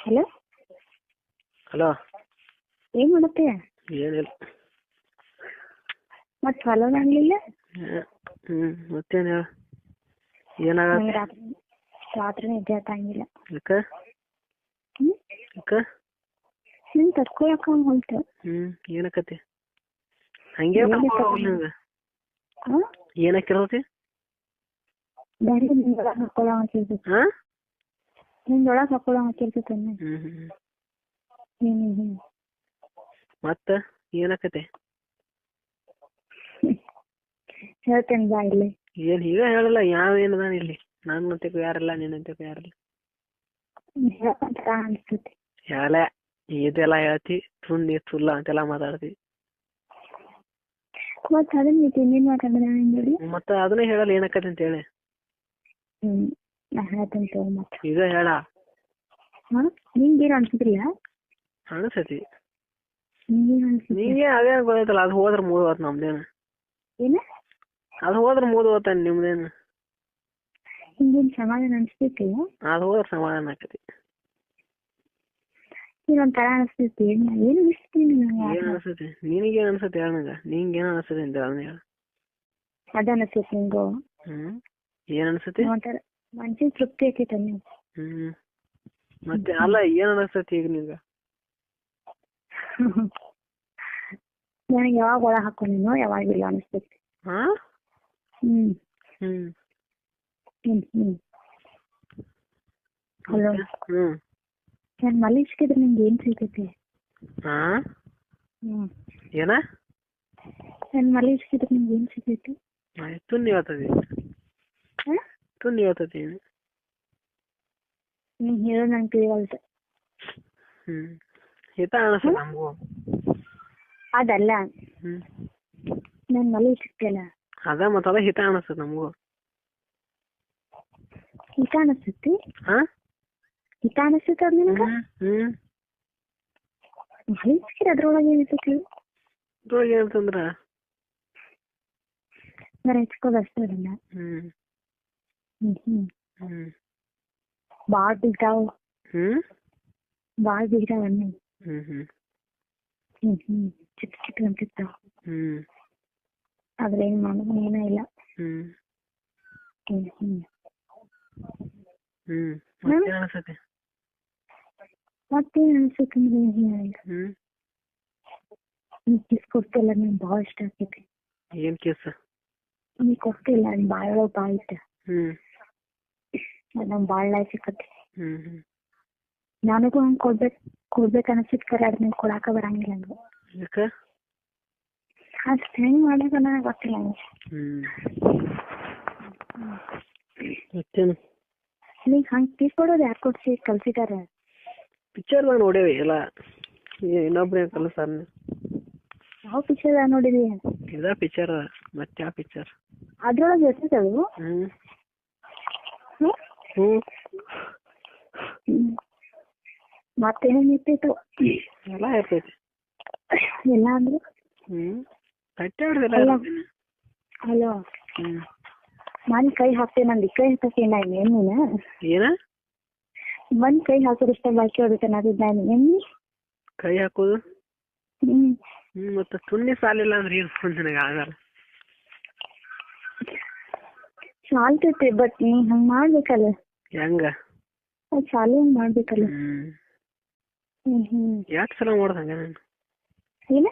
Hello hello. ಏನ್ ಮಾಡತ್ತೆ? ಏನಿಲ್ಲ. ಮತ್ ಹೊಲದ ಆಗ್ಲಿಲ್ಲ? ಮತ್ತೇನು ಹೇಳ. ಏನಾಗತ್ತೆ? ರಾತ್ರಿ ನಿದ್ದೆ ಹತ್ತಂಗಿಲ್ಲ. ಯಾಕ? ಯಾಕ? ತಡ್ಕೊಳಕ ಹೊಂಟ. ಏನಕತಿ? ಹಂಗೆ ನಿಂಗೆ ಏನಕ್ಕಿರತಿ? ಬ್ಯಾರೆ ನಿಂದೊಳಗೆ ಹಾಕೊಳ್ಳೋ ಹಾಕಿರ್ತೈತಿ. ನಿಂದೊಳಗೆ ಹಾಕೊಳ್ಳೋ ಹಾಕಿರ್ತೈತಿ. ಮತ್ತ ಏನಕತಿ? ಹೇಳ್ತೇನೆ ಬಾ ಇಲ್ಲಿ. ಏನ್ ಈಗ ಹೇಳಲ್ಲ. ಯಾವ ಏನದಾನ ಇಲ್ಲಿ? ನಾನು ಅಂತೆಕ್ ಯಾರಲ್ಲ, ನೀನ್ ಅಂತೆಕ್ ಯಾರಲ್ಲ. ಹೇಳಂತ ಅನ್ಸ್ತೈತಿ. ಹೇಳ. ಇದೆಲ್ಲ ಹೇಳ್ತಿ, ಸುಳ್ಳು ಸುಳ್ಳ ಅಂತೆಲ್ಲ ಮಾತಾಡ್ತಿ. ಮತ್ ಅದನ್ನ ಇನ್ನೇನ್ ಮಾತಾಡಿದ ನಿಂದೊಡಿ? ಮತ್ತ ಅದನ್ನ ಹೇಳಲ್ಲ ಏನಕತಿ ಅಂತ ಹೇಳಿ. ನಾ ಹೇಳ್ತೇನೆ ತಗೋ ಮತ್ತ. ಈಗ ಹೇಳ. ನಿಂಗೇನು ಅನ್ಸುದಿಲ್ಲ? ಅನ್ಸತಿ. ನಿಂಗೇನು ಅನ್ಸುತ್ತೆ? ನಿಂಗೆ ಅದೇ ಗೊತ್ತೈತಲ್ಲ, ಅದು ಹೋದ್ರ ಮುಗಿದೋತ್ ನಮ್ದೇನು. ಏನ? ಅದು ಹೋದ್ರ ಮುಗಿದೋತ ನಿಮ್ದೇನು. ಹಿಂಗೇನು ಸಮಾಧಾನ ಅನ್ಸ್ತೈತಿ? ಅದು ಹೋದ್ರ ಸಮಾಧಾನ ಆಕತಿ. ಒಂಥರ ಅನಿಸ್ತೈತಿ. ಏನು ಅನಿಸ್ತೀನಿ? ಏನ್ ಅನ್ಸತಿ? ನಿನಗೇನ್ ಅನ್ಸತಿ ಹೇಳ ನಂಗ. ನಿಂಗೇನ ಅನ್ಸತಿ ಅಂತ ಅದನ್ನ ಹೇಳ. ಅದ ಅನಿಸ್ತೈತಿ ನಿಂಗು? ಏನ್ ಅನ್ಸತಿ? ಒಂಥರ ಮನ್ಸಿಗೆ ತೃಪ್ತಿ ಆಕೈತ ನೀವು? ಮತ್ತೆ ಅಲ್ಲ, ಏನ್ ಅನಿಸ್ತತಿ ಈಗ ನಿಂಗ? ನನಗೆ ಯಾವಾಗ ಒಳ ಹಾಕೊಂಡಿನೋ ಯಾವಾಗಿಲ್ಲ ಅನಿಸ್ತೈತಿ. ಹಲೋ. ನಾನು ಮಲಗಿಸಿದ್ರೆ ನಿಂಗೆ ಏನ್ ಸಿಗ್ತೈತಿ? ಏನ? ನಾನು ಮಲಗಿಸಿದ್ರೆ ನಿಂಗೆ ಏನ್ ಸಿಗ್ತೈತಿ? ತುನ್ನಿ ಹೇಳ್ತದಿ. ತುನ್ನಿ ಹೇಳ್ತತಿ. ನೀನ್ ಹೇಳೋ ನಂಗೆ ತಿಳಿವಲ್ದು. ಹಿತ ಅನಿಸ್ತದ ನಮಗೂ. ಅದಲ್ಲ, ನಾನು ಮಲಗಿಸಿರ್ತೇಲ್ಲ ಅದ ಮತ್ತದ ಹಿತ ಅನಿಸ್ತದ ನಮಗೂ. ಹಿತ ಅನಿಸ್ತೈತಿ? ಹಿತ ಅನಿಸ್ತೈತಿ ಅದ್ ನಿನಗ? ಮಲಗಿಸಿದ್ರೆ ಅದ್ರೊಳಗೆ ಏನಿರ್ತೈತಿ? ಅದ್ರೊಳಗೆ ಏನಂತಂದ್ರ ಬರ ಹೆಚ್ಕೋದು ಅಷ್ಟೇ ಅದನ್ನ. ಬಾಳ್ ಬಿಗ್ತಾವ್. ಬಾಳ್ ಬಿಗ್ತಾವ ಅನ್ನ. ಚಿಕ್ಕ ಚಿಕ್ಕ ಅಂತಿರ್ತಾವ. ಆದ್ರೆ ಏನ್ ಮಾಡೋದು ಏನೂ ಇಲ್ಲ. ಮತ್ತೇನ್ ಅನ್ಸತಿ? ಮತ್ತೇನ್ ಅನ್ಸತ್ತೆ ಅಂದ್ರೆ ಏನ್ ಹೇಳ. ನೀ ಕಿಸ್ ಕೊಡ್ತಿಲ್ಲ, ನಂಗೆ ಭಾಳ ಇಷ್ಟ ಆಗ್ತೈತಿ. ಏನ್ ಕಿಸ್? ನೀ ಕೊಡ್ತಿಲ್ಲ, ನನ್ ಬಾಳೊಳಗ್ ಬಾಳ ಐತೆ. ನಂಗೆ ಭಾಳ ಲೈಫ್ ಸಿಕ್ಕತಿ. ನನಗೂ ಹಂಗೆ ಕೊಡ್ಬೇಕು ಅನಿಸಿದ್ ಕರೆ ಅದ್ ನಂಗೆ ಕೊಡಾಕ ಬರಂಗಿಲ್ಲ ನಂಗೆ. ಯಾಕ? ಅಷ್ಟು ಹೆಂಗ್ ಮಾಡೋದು ನನಗೆ ಗೊತ್ತಿಲ್ಲ ನಂಗೆ. ಮತ್ತೇನು? ನೀಗ ಹಂಗೆ ಕಿಸ್ ಕೊಡೋದು ಯಾರು ಕಲ್ಸಿದಾರ? ಪಿಕ್ಚರ್ದಾಗ ನೋಡೇವಿ ಎಲ್ಲ. ಇನ್ನೊಬ್ರು ಕಲಸಾರ. ಯಾವ ಪಿಕ್ಚರ್ ನೋಡಿದ್ವಿ? ಇದ ಪಿಕ್ಚರ್. ಮತ್ತೆ ಯಾವ ಪಿಕ್ಚರ್? ಅದ್ರೊಳಗೆ ಇರ್ತೈತವು. ಮತ್ತೇನೇನ್ ಇರ್ತೈತು? ಎಲ್ಲ ಇರ್ತೈತಿ. ಎಲ್ಲ ಅಂದ್ರೆ? ಹಲೋ. ಮನ್ ಕೈ ಹಾಕ್ತೇನೆ, ನಂದು ಕೈ ಹಾಕೇನ ನೀನು? ಏನ? ಮನ್ ಕೈ ಹಾಕೋದು ಇಷ್ಟ ಬಾಕಿ ಹೊಡಿತೆ ನಾದಿದ್ ನಾನು ಎಣ್ಣಿ ಕೈ ಹಾಕೋದು. ಮತ್ತೆ ಸುನ್ನಿ ಸಾಲಿಲ್ಲ ಅಂದ್ರೆ ಏನು ನನಗೆ ಆಗಲ್ಲ. ಸಾಲ್ತೈತಿ, ಬಟ್ ನೀ ಹಂಗ್ ಮಾಡ್ಬೇಕಲ್ಲ. ಹೆಂಗ? ಚಾಲು ಹಂಗ್ ಮಾಡ್ಬೇಕಲ್ಲ. ಎರಡ್ ಸಲ ಮಾಡ್ದಂಗ ನಾನು. ಏನ?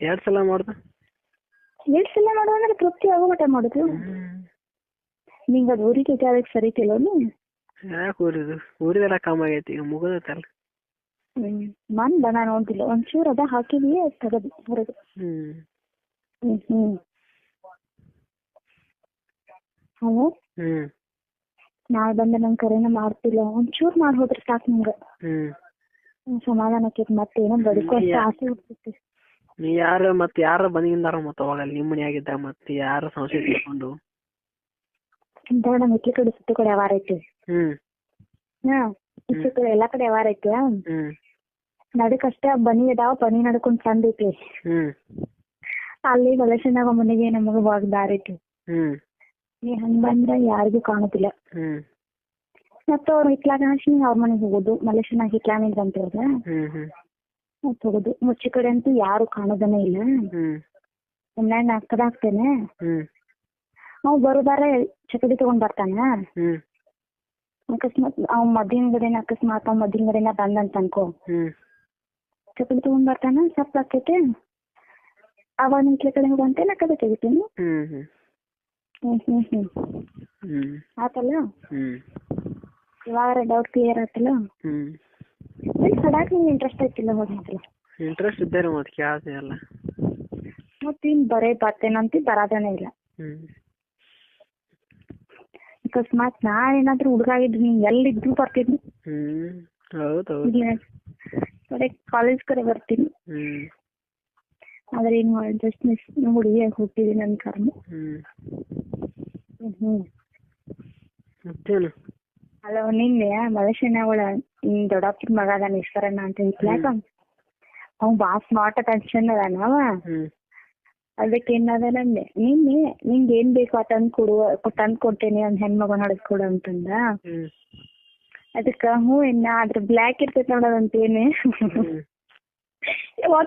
2 ಸಲ ಮಾಡ್ದ. 2 ಸಲ ಮಾಡುವ ಅಂದ್ರೆ ತೃಪ್ತಿ ಆಗೋಮಟ ಮಾಡುದು. ನಿಂಗ ಅದು ಊರಿಗೆ ಅದಕ್ಕೆ ಸರಿತಿಲ್ಲ? ಯಾಕೆ ಊರಿದು? ಊರಿದೆಲ್ಲ ಕಮ್ಮಿ ಆಗೈತಿ, ಈಗ ಮುಗಿದೈತಲ್ಲ. ಮಂದ ನಾನು ನೋಡಿಲ್ಲ. ಒಂಚೂರು ಅದ ಹಾಕಿದ್ವಿ, ತಗದು ಹೊರಗೆ. ಹಲೋ. ನಾಳೆ ಬಂದ ನಂಗೆ ಕರೆನ ಮಾಡ್ತಿಲ್ಲ. ಒಂಚೂರು ಮಾಡಿ ಹೋದ್ರೆ ಸಾಕು ನಂಗೆ. ಸಮಾಧಾನ ಆಕೈತಿ. ಮತ್ತೇನೋ ಬದುಕೋ ಅಷ್ಟು ಆಸೆ ಹುಡ್ತೈತಿ. ನೀ ಯಾರು ಮತ್ತೆ ಯಾರು ಬಂದಿಂದಾರ ಮತ್ತೆ ಅವಾಗ ನಿಮ್ಮ ಮನೆಯಾಗಿದ್ದ ಮತ್ತೆ ಯಾರು ಸಂಶಯ ತಿಳ್ಕೊಂಡು ಇಂತ ನಮ್ಮ ಇಟ್ಲಿ ಕಡೆ ಸುತ್ತ ಕಡೆ ವ್ಯವಹಾರ ಐತಿ. ಇಷ್ಟು ಕಡೆ ಎಲ್ಲಾ ಕಡೆ ವ್ಯವಹಾರ ಐತಿ. ನಡಕಷ್ಟೇ ಬನಿ ಅದಾವ. ಬನಿ ನಡ್ಕೊಂಡ್ ಚಂದ ಐತಿ. ಅಲ್ಲಿ ಹೊಲಸಿನಾಗ ಮನೆಗೆ ನಮಗ ಬಾಗ ದಾರ ಐತಿ. ನೀ ಹಂಗ ಬಂದ್ರ ಯಾರಿಗೂ ಕಾಣುದಿಲ್ಲ. ಮತ್ತೆ ಅವ್ರು ಹಿತ್ಲಾಗ ಹಾಸಿ ಅವ್ರ ಮನೆಗೆ ಹೋಗೋದು, ಮಲೇಶನಾಗ ಹಿತ್ಲಾನಿದ್ ಅಂತ ಹೇಳಿದ್ರೆ ಮತ್ತೆ ಹೋಗೋದು. ಮುಚ್ಚಿ ಕಡೆ ಅಂತೂ ಯಾರು ಕಾಣೋದನೇ ಇಲ್ಲ. ಒಮ್ನಾಗ ನಾಲ್ಕದಾಗ್ತೇನೆ, ಅವ್ ಬರೋದಾರ ಚಕಡಿ ತಗೊಂಡ್ ಬರ್ತಾನ. ಅಕಸ್ಮಾತ್ ಅವ್ ಮದ್ದಿನ ಗಡೆನ ಬಂದಂತ ಅನ್ಕೋ, ಚಕಡಿ ತಗೊಂಡ್ ಬರ್ತಾನ, ಸಪ್ ಆಕೈತೆ, ಅವಾಗ ನಿನ್ ಕಡೆ ಹೋಗಂತೆ ನಾ ಕಡೆ ತೆಗಿತೀನಿ. ಆತಲ್ಲ, ಇವಾಗ ಡೌಟ್ ಕ್ಲಿಯರ್ ಆತಲ್ಲ. ಸಡಾಕ್ ನಿಂಗೆ ಇಂಟ್ರೆಸ್ಟ್ ಐತಿಲ್ಲ ಹೋದ್ಮೇಲೆ? ಇಂಟ್ರೆಸ್ಟ್ ಇದ್ದಾರೆ ಮತ್ತೆ ಯಾವ್ದು ಎಲ್ಲ ಮತ್ತೇನ್ ಬರೇ ಬರ್ತೇನಂತ ಬರೋದನೇ ಇಲ್ಲ. ಅಕಸ್ಮಾತ್ ನಾ ಏನಾದ್ರು ಹುಡುಗ ಆಗಿದ್ರು ನೀನ್ ಎಲ್ಲಿದ್ರು ಬರ್ತಿದ್ನಿ. ಕಡೆ ಕಾಲೇಜ್ ಕಡೆ ಬರ್ತೀನಿ. ಆದ್ರೆ ಏನ್ ಮಾಡಿ ಜಸ್ಟ್ ಮಿಸ್ ಹುಡುಗಿಯಾಗಿ ಹುಟ್ಟಿದೀನಿ ನನ್ ಕರ್ಮ. ಅಲ್ಲ ನಿನ್ನೆ ಮಲೇಶಿಯಾನವಳ ದೊಡ್ಡಪ್ಪನ ಮಗ ಅದಾನ ಈಶ್ವರಣ್ಣ ಅಂತ ಇತ್ಲಾಕ, ಅವ್ ಬಾ ಸ್ಮಾರ್ಟ್ ಟೆನ್ಷನ್ ಅದಾನವ. ಅದಕ್ಕೆ ಏನದ ನಂದೆ ನಿನ್ನೆ ನಿಂಗೆ ಏನ್ ಬೇಕು ತಂದ್ ಕೊಡ್ತೇನೆ ಒಂದ್ ಹೆಣ್ಮಗ ನಡೆಸ್ಕೊಡು ಅಂತಂದ. ಅದಕ್ಕ ಆದ್ರ ಬ್ಲ್ಯಾಕ್ ಇರ್ತೈತಿ ನೋಡೋದಂತೇನೆ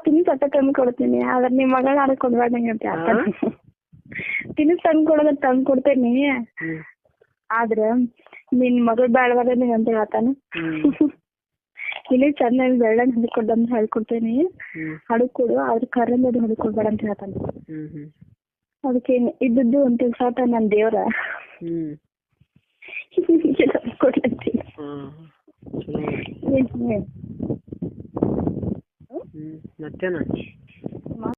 ತಿನ್ಸ್ ತಂದ್ ಕೊಡ್ತೀನಿ, ಆದ್ರ ನಿಮ್ ಮಗಳ ಆಡಕ್ ಕೊಡ್ಬೇಡಂಗ ಅಂತ ತಿನ್ಸ್ ತಂದ್ ಕೊಡೋದ್ರ ತಂದ್ ಕೊಡ್ತೇನಿ, ಆದ್ರ ನಿನ್ ಮಗಳು ಬ್ಯಾಡವಾದ ಅಂತ ಹೇಳ್ತಾನ. ಇಲ್ಲಿ ಚೆನ್ನಾಗಿ ಬೆಳ್ಳಂಗ್ ಹಡ್ಕೊಡ್ದಂತ ಹೇಳ್ಕೊಡ್ತೇನಿ, ಹಡ್ಕೊಡು ಆದ್ರ ಕರಂದ್ ಅದು ಹಡ್ಕೊಡ್ಬೇಡ ಅಂತ ಹೇಳ್ತಾನ. ಅದಕ್ಕೆ ಇದ್ದದ್ದು ಒಂದ್ ತಿಳ್ಸಾತ ನನ್ ದೇವ್ರ ಕೊಡ್ಲತ್ತೀನಿ. ಮತ್ತೇನ